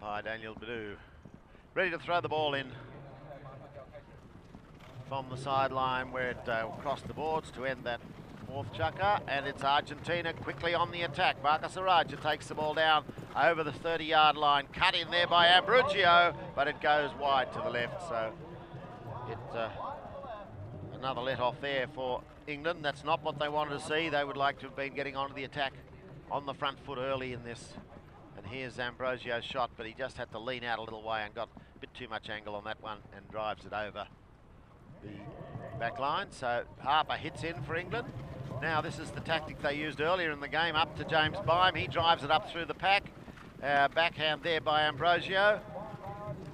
by Daniel Badu. Ready to throw the ball in from the sideline where it crossed the boards to end that fourth chukker, and it's Argentina quickly on the attack. Marcos Araja takes the ball down over the 30-yard line, cut in there by Ambrugio, but it goes wide to the left, so it's another let off there for England. That's not what they wanted to see. They would like to have been getting onto the attack on the front foot early in this. And here's Ambrosio's shot, but he just had to lean out a little way and got a bit too much angle on that one and drives it over the back line. So Harper hits in for England. Now this is the tactic they used earlier in the game, up to James Byam. He drives it up through the pack. Backhand there by Ambrosio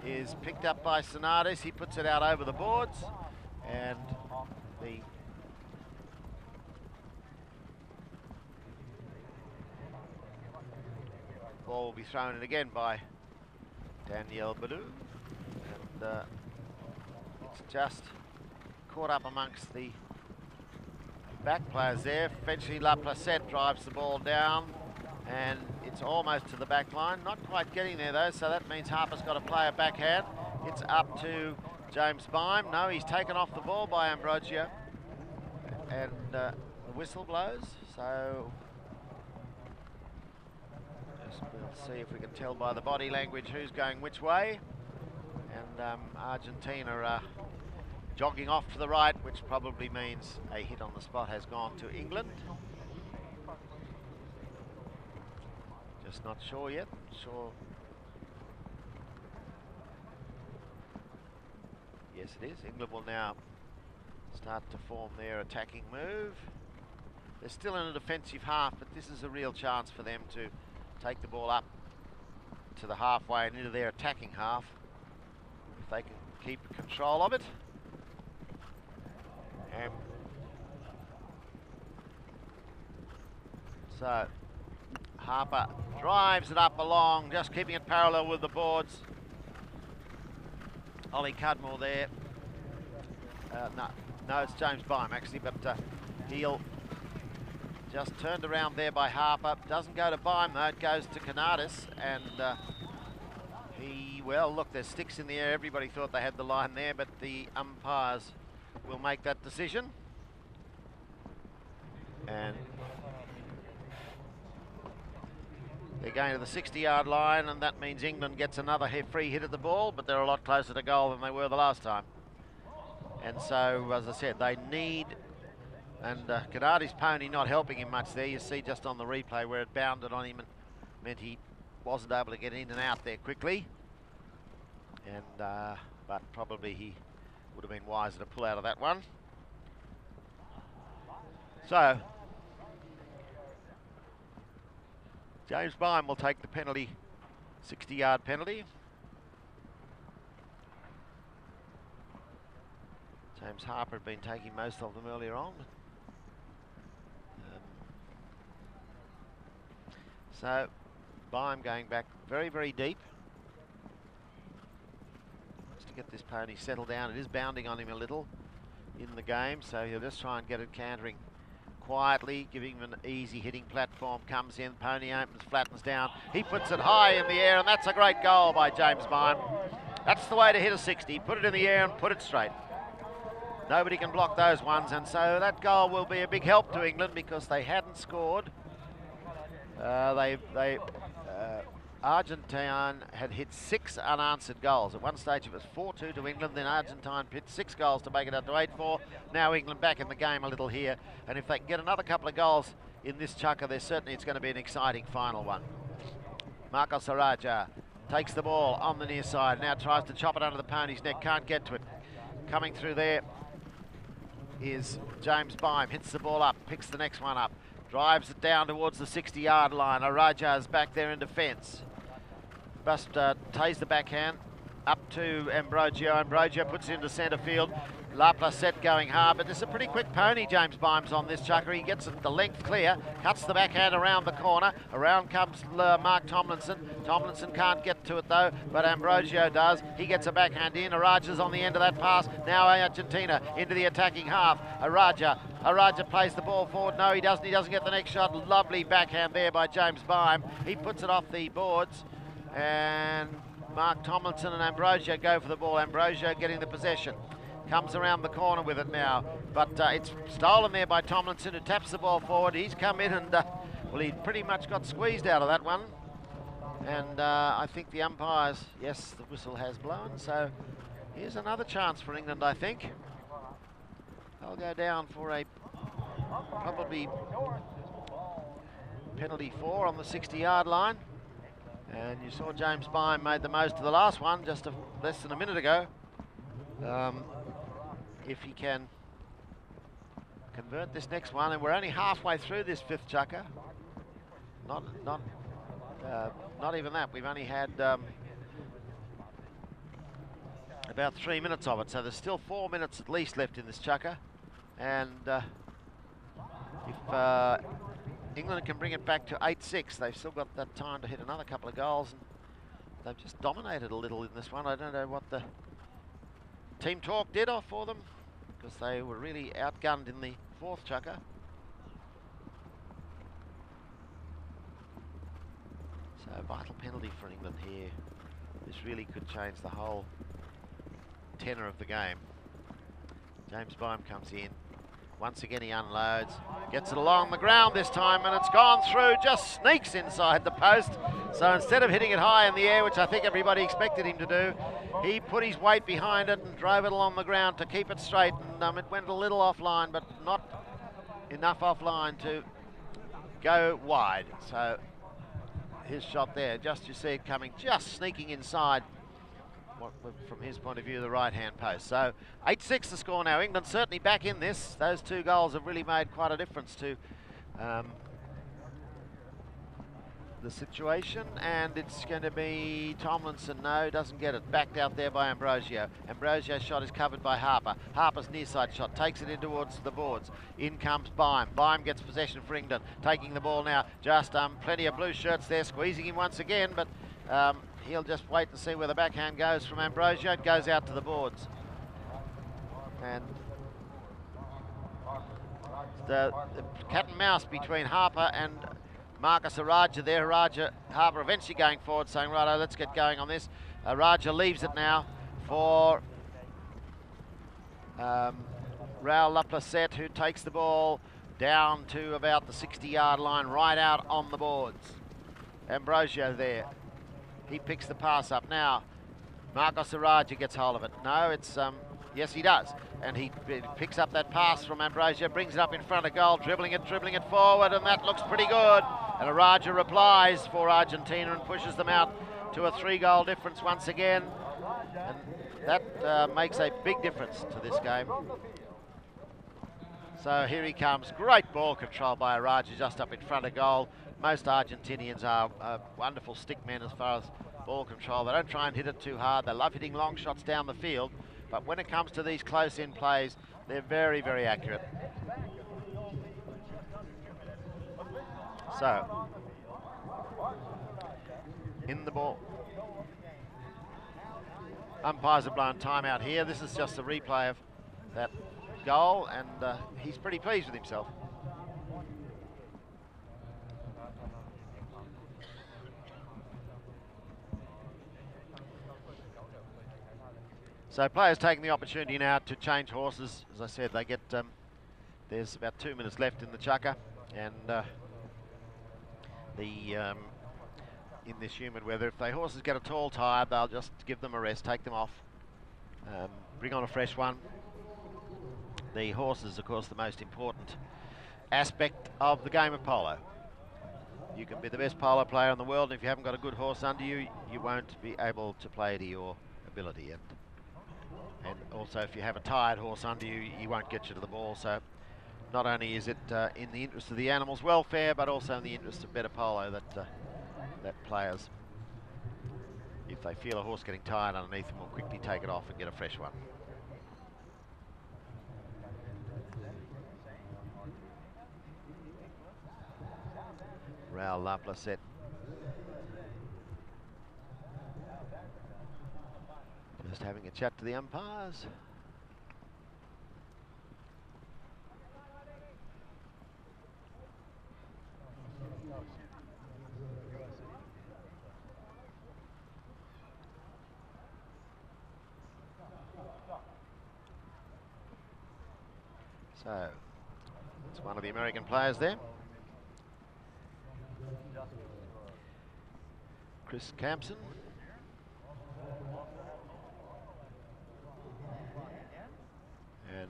is picked up by Sonadis. He puts it out over the boards, and the ball will be thrown in again by Daniel Badu, and it's just caught up amongst the back players there. Eventually Laplacette drives the ball down, and it's almost to the back line. Not quite getting there though, so that means Harper's got to play a backhand. It's up to James Byam. No, he's taken off the ball by Ambrogio, and the whistle blows, so we'll see if we can tell by the body language who's going which way. And Argentina are jogging off to the right, which probably means a hit on the spot has gone to England. Just not sure yet. Sure. Yes, it is. England will now start to form their attacking move. They're still in a defensive half, but this is a real chance for them to take the ball up to the halfway and into their attacking half, if they can keep control of it. So Harper drives it up along, just keeping it parallel with the boards. Ollie Cudmore there. No, it's James Byam actually, but he'll just turned around there by Harper. Doesn't go to Byam though, it goes to Canardis, and well, look, there's sticks in the air. Everybody thought they had the line there, but the umpires will make that decision. And they're going to the 60-yard line, and that means England gets another free hit at the ball, but they're a lot closer to goal than they were the last time. And so, as I said, they need, and Canardi's pony not helping him much there. You see just on the replay where it bounded on him and meant he wasn't able to get in and out there quickly. And but probably he would have been wiser to pull out of that one. So James Byam will take the penalty, 60-yard penalty. James Harper had been taking most of them earlier on. So Byam going back very, very deep. Just to get this pony settled down. It is bounding on him a little in the game, so he'll just try and get it cantering quietly, giving him an easy hitting platform. Comes in, pony opens, flattens down. He puts it high in the air, and that's a great goal by James Byam. That's the way to hit a 60. Put it in the air and put it straight. Nobody can block those ones, and so that goal will be a big help to England because they hadn't scored. Argentina had hit 6 unanswered goals. At one stage it was 4-2 to England, then Argentina hit 6 goals to make it up to 8-4. Now England back in the game a little here, and if they can get another couple of goals in this chukker, it's going to be an exciting final one. Marcos Araja takes the ball on the near side, now tries to chop it under the pony's neck, can't get to it. Coming through there is James Byam, hits the ball up, picks the next one up, drives it down towards the 60-yard line. Araja's back there in defence. Just tays the backhand up to Ambrogio. Ambrogio puts it into centre field. Laplacette going hard, but this is a pretty quick pony James Byam's on this chucker. He gets it the length clear, cuts the backhand around the corner. Around comes Mark Tomlinson. Tomlinson can't get to it though, but Ambrogio does. He gets a backhand in. Araja's on the end of that pass. Now Argentina into the attacking half. Araja plays the ball forward. No, he doesn't. He doesn't get the next shot. Lovely backhand there by James Byam. He puts it off the boards, and Mark Tomlinson and Ambrosio go for the ball. Ambrosio getting the possession. Comes around the corner with it now, but it's stolen there by Tomlinson, who taps the ball forward. He's come in and, well, he pretty much got squeezed out of that one. And I think the umpires, yes, the whistle has blown. So here's another chance for England, I think. They'll go down for a probably penalty 4 on the 60-yard line. And you saw James Byam made the most of the last one just less than a minute ago. If he can convert this next one, and we're only halfway through this 5th chukker. Not even that. We've only had about 3 minutes of it, so there's still 4 minutes at least left in this chukker. And if England can bring it back to 8-6, they've still got that time to hit another couple of goals. And they've just dominated a little in this one. I don't know what the team talk did for them, because they were really outgunned in the 4th chukker. So vital penalty for England here. This really could change the whole tenor of the game. James Byam comes in. Once again he unloads, gets it along the ground this time, and it's gone through, just sneaks inside the post. So instead of hitting it high in the air, which I think everybody expected him to do, he put his weight behind it and drove it along the ground to keep it straight. And it went a little offline, but not enough offline to go wide. So his shot there, just you see it coming, just sneaking inside, from his point of view, the right-hand post. So 8-6 the score now. England certainly back in this. Those 2 goals have really made quite a difference to the situation. And it's going to be Tomlinson. No, doesn't get it. Backed out there by Ambrosio. Ambrosio's shot is covered by Harper. Harper's near side shot takes it in towards the boards. In comes Byam. Byam gets possession for England. Taking the ball now. Just plenty of blue shirts there, squeezing him once again, but he'll just wait and see where the backhand goes from Ambrosio. It goes out to the boards. And the cat and mouse between Harper and Marcus Araja there. Harper eventually going forward, saying, righto, let's get going on this. Araja leaves it now for Raul Laplacette, who takes the ball down to about the 60-yard line, right out on the boards. Ambrosio there. He picks the pass up now. Marcos Araja gets hold of it. No, it's, yes he does. And he picks up that pass from Ambrosio, brings it up in front of goal, dribbling it forward, and that looks pretty good. And Araja replies for Argentina and pushes them out to a 3-goal difference once again. And that makes a big difference to this game. So here he comes. Great ball control by Araja just up in front of goal. Most Argentinians are wonderful stick men as far as ball control. They don't try and hit it too hard. They love hitting long shots down the field. But when it comes to these close-in plays, they're very, very accurate. So, in the ball. Umpires have blown time out here. This is just a replay of that goal, and he's pretty pleased with himself. So players taking the opportunity now to change horses. As I said, they get, there's about 2 minutes left in the chukker, and in this humid weather, if the horses get at all tired, they'll just give them a rest, take them off, bring on a fresh one. The horse is, of course, the most important aspect of the game of polo. You can be the best polo player in the world, and if you haven't got a good horse under you, you won't be able to play to your ability. And also, if you have a tired horse under you, he won't get you to the ball. So not only is it in the interest of the animal's welfare, but also in the interest of better polo that players, if they feel a horse getting tired underneath them, will quickly take it off and get a fresh one. Raul Laplacette just having a chat to the umpires. So it's one of the American players there. Chris Campson. And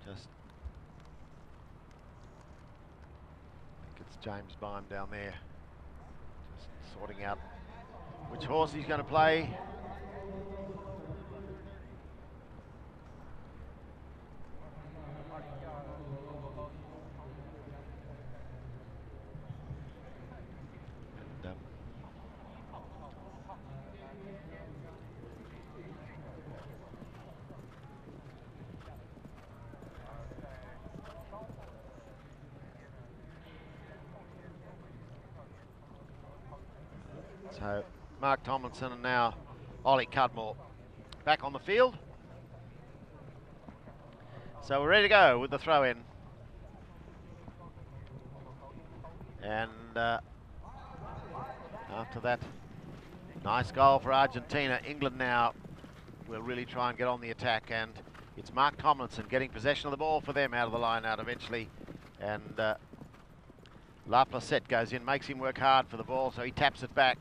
just, I think it's James Bime down there, just sorting out which horse he's going to play. So Mark Tomlinson and now Ollie Cudmore back on the field. So we're ready to go with the throw in. And after that nice goal for Argentina, England now will really try and get on the attack, and it's Mark Tomlinson getting possession of the ball for them out of the line out eventually. And La Placette goes in, makes him work hard for the ball, so he taps it back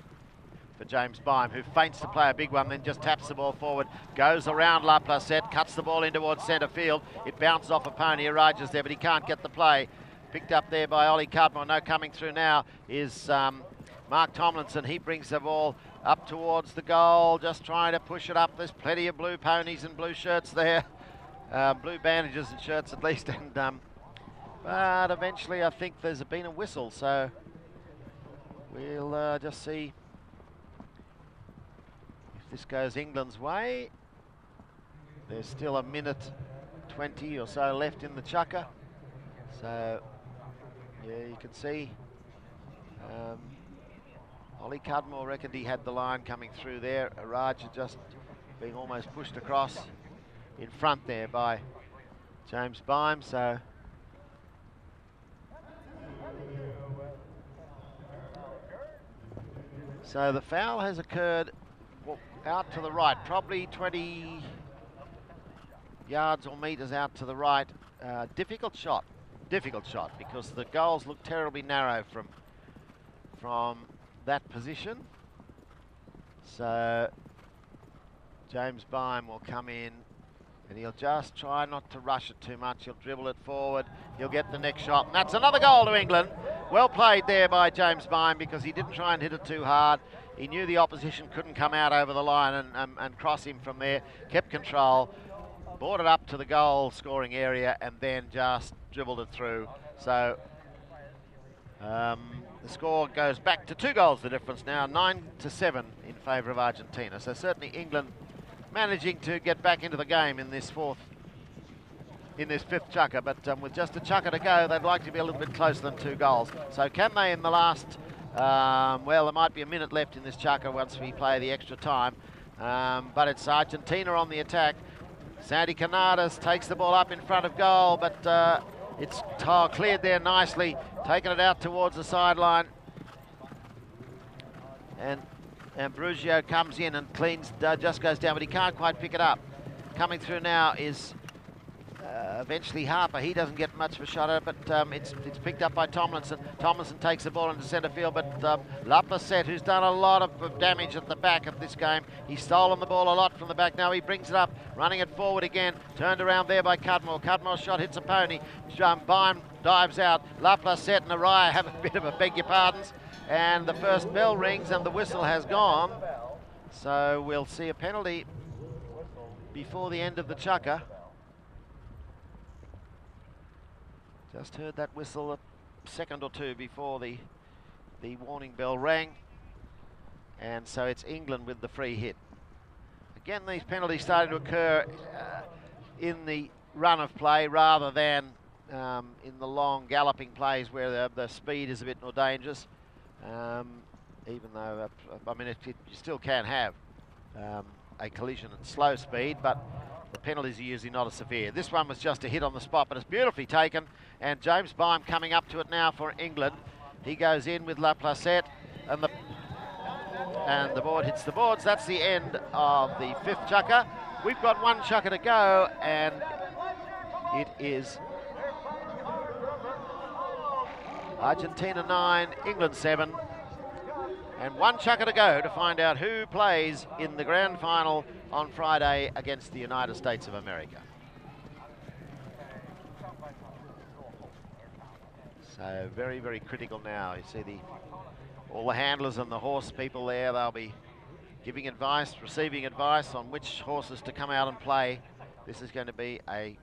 for James Bime, who feints to play a big one, then just taps the ball forward, goes around La Placette, cuts the ball in towards centre field. It bounces off a pony, Araja's there, but he can't get the play. Picked up there by Ollie Cudmore. No, coming through now is Mark Tomlinson. He brings the ball up towards the goal, just trying to push it up. There's plenty of blue ponies and blue shirts there, blue bandages and shirts at least, and but eventually I think there's been a whistle, so we'll just see if this goes England's way. There's still a minute 20 or so left in the chukker, so yeah, you can see Ollie Cudmore reckoned he had the line coming through there. Araja just being almost pushed across in front there by James Bime, so the foul has occurred out to the right, probably 20 yards or metres out to the right. Difficult shot, because the goals look terribly narrow from that position. So James Bime will come in and he'll just try not to rush it too much. He'll dribble it forward. He'll get the next shot. And that's another goal to England. Well played there by James Bime, because he didn't try and hit it too hard. He knew the opposition couldn't come out over the line and cross him from there. Kept control, brought it up to the goal scoring area, and then just dribbled it through. So the score goes back to 2 goals the difference now, 9-7 in favour of Argentina. So certainly England managing to get back into the game in this fifth chukker, but with just a chukker to go, they'd like to be a little bit closer than 2 goals. So can they in the last, well, there might be a minute left in this chukker once we play the extra time, but it's Argentina on the attack. Sandy Canales takes the ball up in front of goal, but it's cleared there nicely, taking it out towards the sideline. And Ambrosio comes in and cleans, just goes down, but he can't quite pick it up. Coming through now is eventually Harper. He doesn't get much of a shot at it, but it's picked up by Tomlinson. Tomlinson takes the ball into centre field, but La Placette, who's done a lot of damage at the back of this game, he's stolen the ball a lot from the back. Now he brings it up, running it forward again, turned around there by Cudmore. Cudmore's shot hits a pony. Bime dives out. La Placette and Araya have a bit of a beg your pardons, and the first bell rings and the whistle has gone. So we'll see a penalty before the end of the chukker. Just heard that whistle a second or two before the warning bell rang. And so it's England with the free hit. Again, these penalties starting to occur in the run of play rather than in the long galloping plays where the speed is a bit more dangerous. Even though, I mean, you still can have a collision at slow speed, but the penalties are usually not as severe. This one was just a hit on the spot, but it's beautifully taken. And James Bime coming up to it now for England. He goes in with La Placette, and And the board hits the boards. That's the end of the 5th chukker. We've got 1 chukker to go, and it is Argentina 9, England 7. And 1 chukker to go to find out who plays in the grand final on Friday against the United States of America. So very, very critical now. You see all the handlers and the horse people there. They'll be giving advice, receiving advice on which horses to come out and play. This is going to be a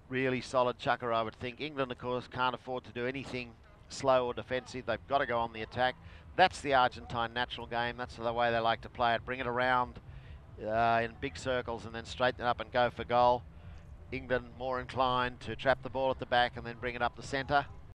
really solid chukker, I would think. England, of course, can't afford to do anything slow or defensive. They've got to go on the attack. That's the Argentine natural game. That's the way they like to play it. Bring it around in big circles and then straighten it up and go for goal. England more inclined to trap the ball at the back and then bring it up the centre.